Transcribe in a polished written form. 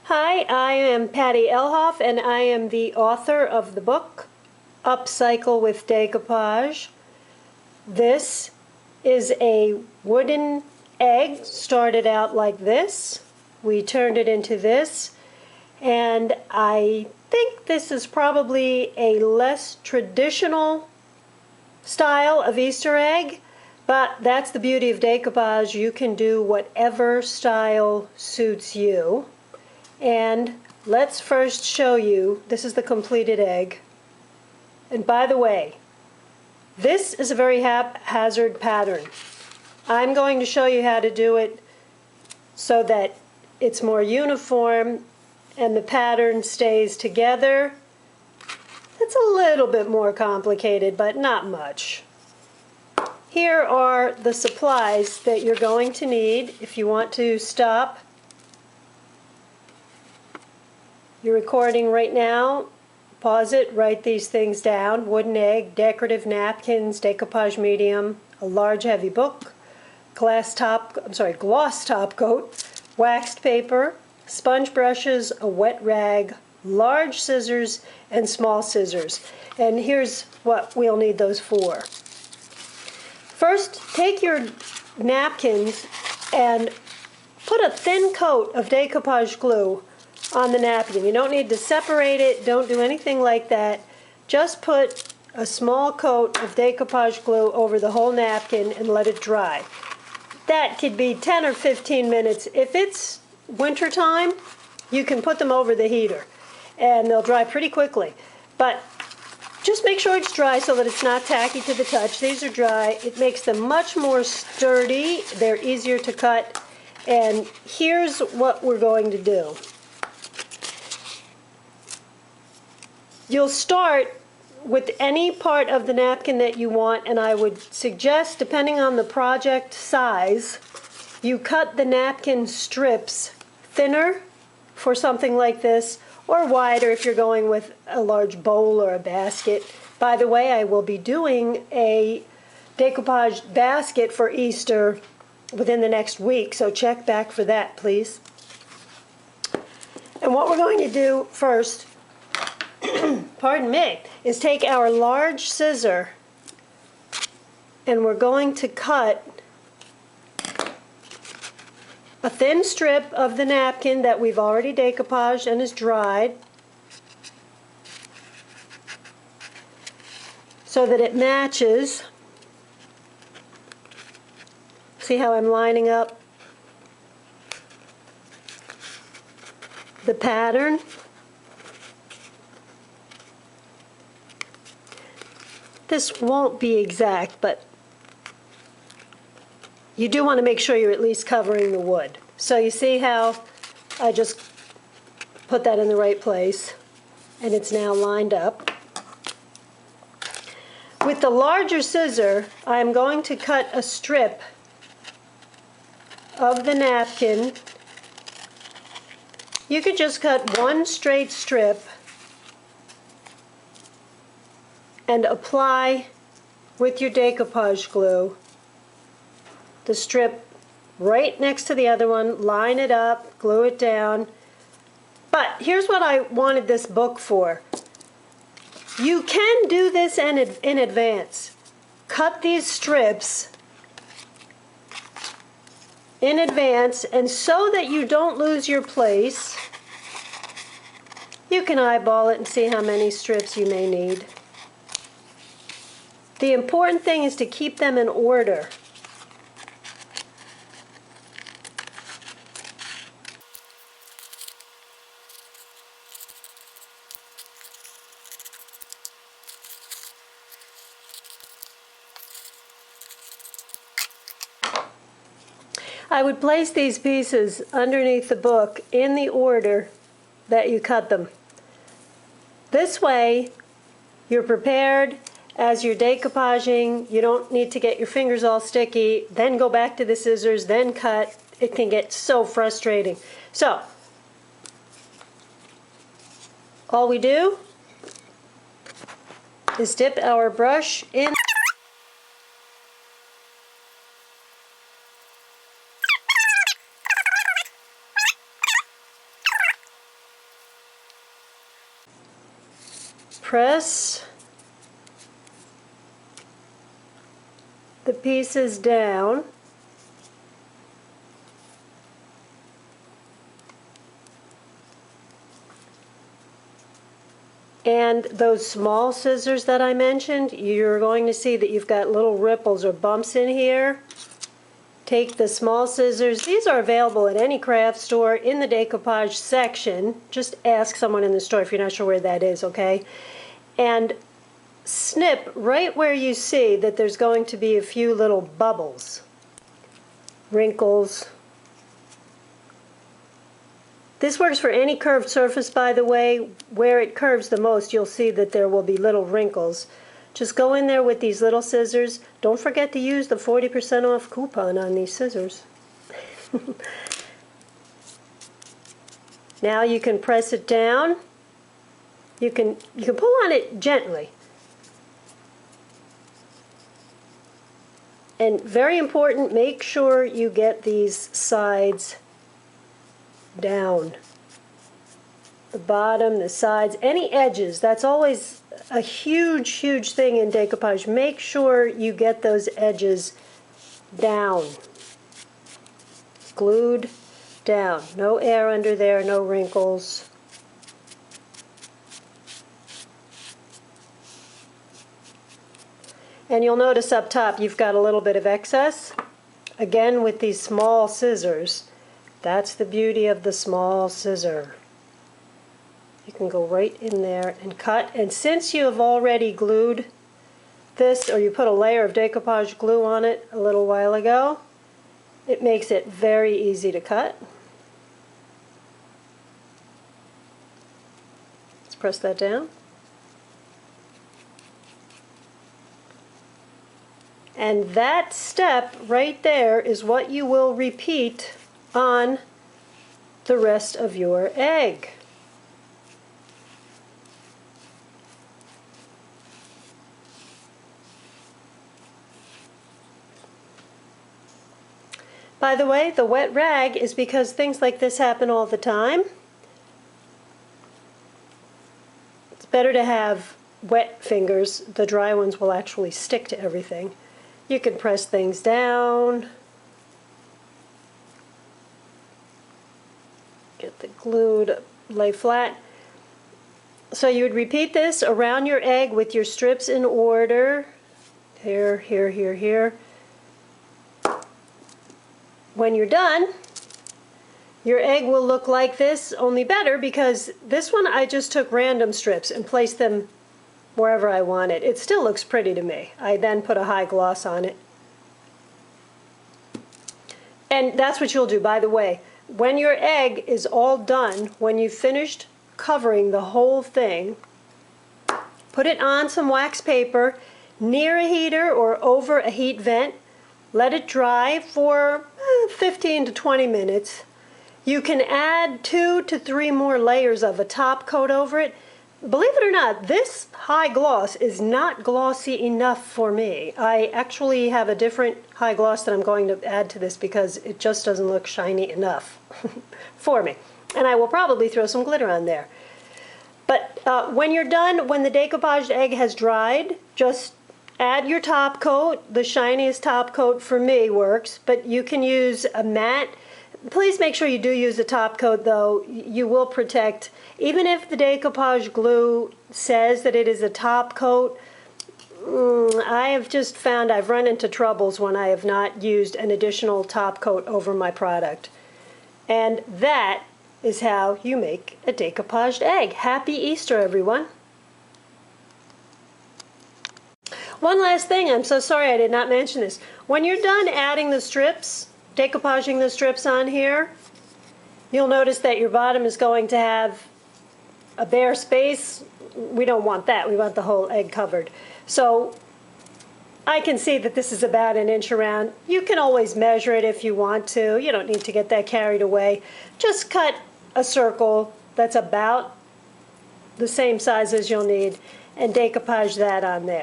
Hi, I am Patty Elhoff, and I am the author of the book, Upcycle with Decoupage. This is a wooden egg, started out like this. We turned it into this, and I think this is probably a less traditional style of Easter egg, but that's the beauty of decoupage. You can do whatever style suits you. And let's first show you, this is the completed egg. And by the way, this is a very haphazard pattern. I'm going to show you how to do it so that it's more uniform and the pattern stays together. It's a little bit more complicated, but not much. Here are the supplies that you're going to need if you want to stop your recording right now. Pause it, write these things down: wooden egg, decorative napkins, decoupage medium, a large heavy book, gloss top coat, waxed paper, sponge brushes, a wet rag, large scissors, and small scissors. And here's what we'll need those for. First, take your napkins and put a thin coat of decoupage glue on the napkin. You don't need to separate it, don't do anything like that. Just put a small coat of decoupage glue over the whole napkin and let it dry. That could be 10 or 15 minutes. If it's winter time, you can put them over the heater and they'll dry pretty quickly. But just make sure it's dry so that it's not tacky to the touch. These are dry. It makes them much more sturdy. They're easier to cut. And here's what we're going to do. You'll start with any part of the napkin that you want, and I would suggest, depending on the project size, you cut the napkin strips thinner for something like this, or wider if you're going with a large bowl or a basket. By the way, I will be doing a decoupage basket for Easter within the next week, so check back for that, please. And what we're going to do first, pardon me, is take our large scissor and we're going to cut a thin strip of the napkin that we've already decoupaged and is dried so that it matches. See how I'm lining up the pattern? This won't be exact, but you do want to make sure you're at least covering the wood. So you see how I just put that in the right place and it's now lined up. With the larger scissor, I'm going to cut a strip of the napkin. You could just cut one straight strip and apply with your decoupage glue the strip right next to the other one, line it up, glue it down. But here's what I wanted this book for. You can do this in advance. Cut these strips in advance, and so that you don't lose your place, you can eyeball it and see how many strips you may need. The important thing is to keep them in order. I would place these pieces underneath the book in the order that you cut them. This way, you're prepared. As you're decoupaging, you don't need to get your fingers all sticky, then go back to the scissors, then cut. It can get so frustrating. So, all we do is dip our brush in press the pieces down. And those small scissors that I mentioned, you're going to see that you've got little ripples or bumps in here. Take the small scissors. These are available at any craft store in the decoupage section. Just ask someone in the store if you're not sure where that is, okay? And snip right where you see that there's going to be a few little bubbles, wrinkles. This works for any curved surface, by the way. Where it curves the most, you'll see that there will be little wrinkles. Just go in there with these little scissors. Don't forget to use the 40% off coupon on these scissors. Now you can press it down. You can pull on it gently. And very important, make sure you get these sides down. The bottom, the sides, any edges. That's always a huge, huge thing in decoupage. Make sure you get those edges down. Glued down. No air under there, no wrinkles. And you'll notice up top you've got a little bit of excess. Again, with these small scissors. That's the beauty of the small scissor. You can go right in there and cut. And since you have already glued this, or you put a layer of decoupage glue on it a little while ago, it makes it very easy to cut. Let's press that down. And that step right there is what you will repeat on the rest of your egg. By the way, the wet rag is because things like this happen all the time. It's better to have wet fingers. The dry ones will actually stick to everything. You can press things down. Get the glue to lay flat. So you would repeat this around your egg with your strips in order. Here, here, here, here. When you're done, your egg will look like this, only better because this one I just took random strips and placed them wherever I wanted. It still looks pretty to me. I then put a high gloss on it. And that's what you'll do, by the way. When your egg is all done, when you've finished covering the whole thing, put it on some wax paper near a heater or over a heat vent. Let it dry for 15 to 20 minutes. You can add 2 to 3 more layers of a top coat over it. Believe it or not, this high gloss is not glossy enough for me. I actually have a different high gloss that I'm going to add to this because it just doesn't look shiny enough for me. And I will probably throw some glitter on there. But when you're done, when the decoupaged egg has dried, just add your top coat. The shiniest top coat for me works, but you can use a matte. Please make sure you do use a top coat though. You will protect, even if the decoupage glue says that it is a top coat, I have just found I've run into troubles when I have not used an additional top coat over my product. And that is how you make a decoupaged egg. Happy Easter, everyone. One last thing, I'm so sorry I did not mention this. When you're done adding the strips, decoupaging the strips on here, you'll notice that your bottom is going to have a bare space. We don't want that. We want the whole egg covered. So I can see that this is about 1 inch around. You can always measure it if you want to. You don't need to get that carried away. Just cut a circle that's about the same size as you'll need and decoupage that on there.